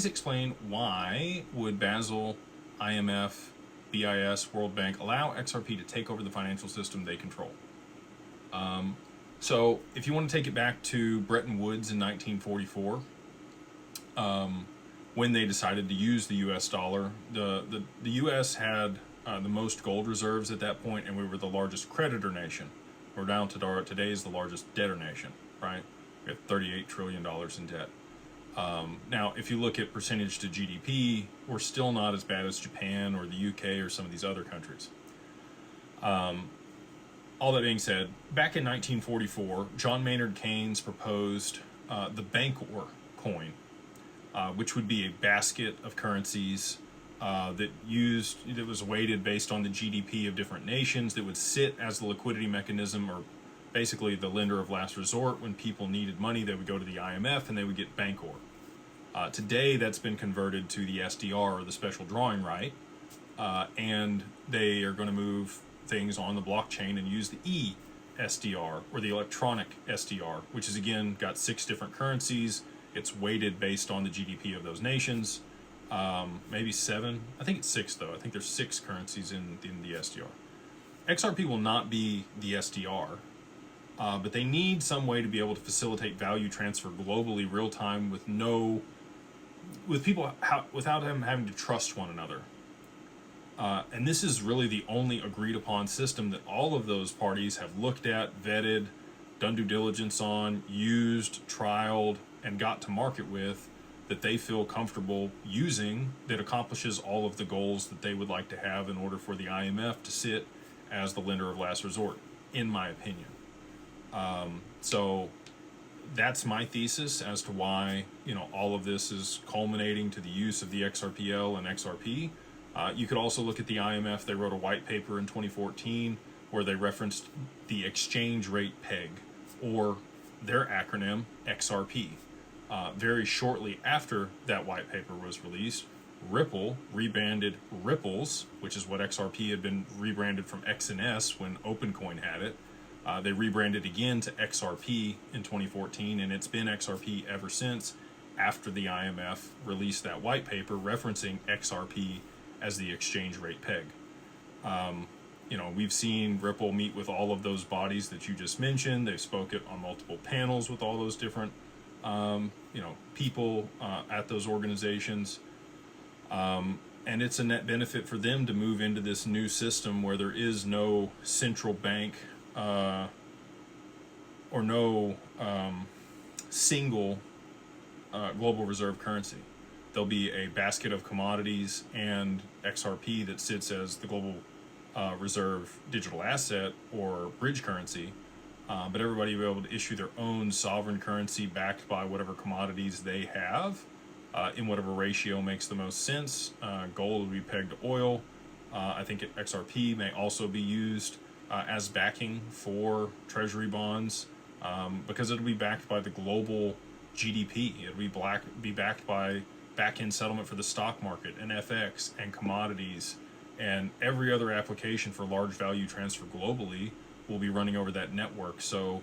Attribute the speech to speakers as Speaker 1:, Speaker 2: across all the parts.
Speaker 1: explain why would Basel, IMF, BIS, World Bank allow XRP to take over the financial system they control? So if you want to take it back to Bretton Woods in 1944, when they decided to use the U.S. dollar, the U.S. had the most gold reserves at that point, and we were the largest creditor nation. We're down to today is the largest debtor nation, right? We have $38 trillion in debt. Now, if you look at percentage to GDP, we're still not as bad as Japan or the UK or some of these other countries. All that being said, back in 1944, John Maynard Keynes proposed the Bancor coin, which would be a basket of currencies that was weighted based on the GDP of different nations, that would sit as the liquidity mechanism, or basically the lender of last resort. When people needed money, they would go to the IMF and they would get Bancor. Today, that's been converted to the SDR, or the special drawing right, and they are going to move things on the blockchain and use the eSDR, or the electronic SDR, which is again got 6 different currencies. It's weighted based on the GDP of those nations. Maybe 7. I think it's 6 though. I think there's 6 currencies in the SDR. XRP will not be the SDR, but they need some way to be able to facilitate value transfer globally, real time, without them having to trust one another. And this is really the only agreed upon system that all of those parties have looked at, vetted, done due diligence on, used, trialed, and got to market with, that they feel comfortable using, that accomplishes all of the goals that they would like to have in order for the IMF to sit as the lender of last resort, in my opinion. So that's my thesis as to why, all of this is culminating to the use of the XRPL and XRP. You could also look at the IMF. They wrote a white paper in 2014 where they referenced the exchange rate peg, or their acronym XRP. Very shortly after that white paper was released, Ripple rebranded Ripples, which is what XRP had been rebranded from XNS when OpenCoin had it. They rebranded again to XRP in 2014, and it's been XRP ever since, after the IMF released that white paper referencing XRP as the exchange rate peg. We've seen Ripple meet with all of those bodies that you just mentioned. They've spoken on multiple panels with all those different people at those organizations. And it's a net benefit for them to move into this new system where there is no central bank or no single global reserve currency. There'll be a basket of commodities and XRP that sits as the global reserve digital asset or bridge currency, but everybody will be able to issue their own sovereign currency backed by whatever commodities they have in whatever ratio makes the most sense. Gold will be pegged to oil. I think XRP may also be used as backing for treasury bonds because it'll be backed by the global GDP. It'll be backed by back-end settlement for the stock market and FX and commodities, and every other application for large value transfer globally will be running over that network. So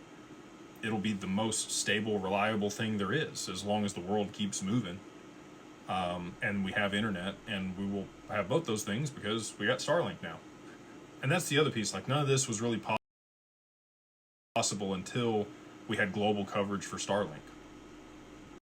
Speaker 1: it'll be the most stable, reliable thing there is, as long as the world keeps moving. And we have internet, and we will have both those things because we got Starlink now. And that's the other piece. Like, none of this was really possible until we had global coverage for Starlink.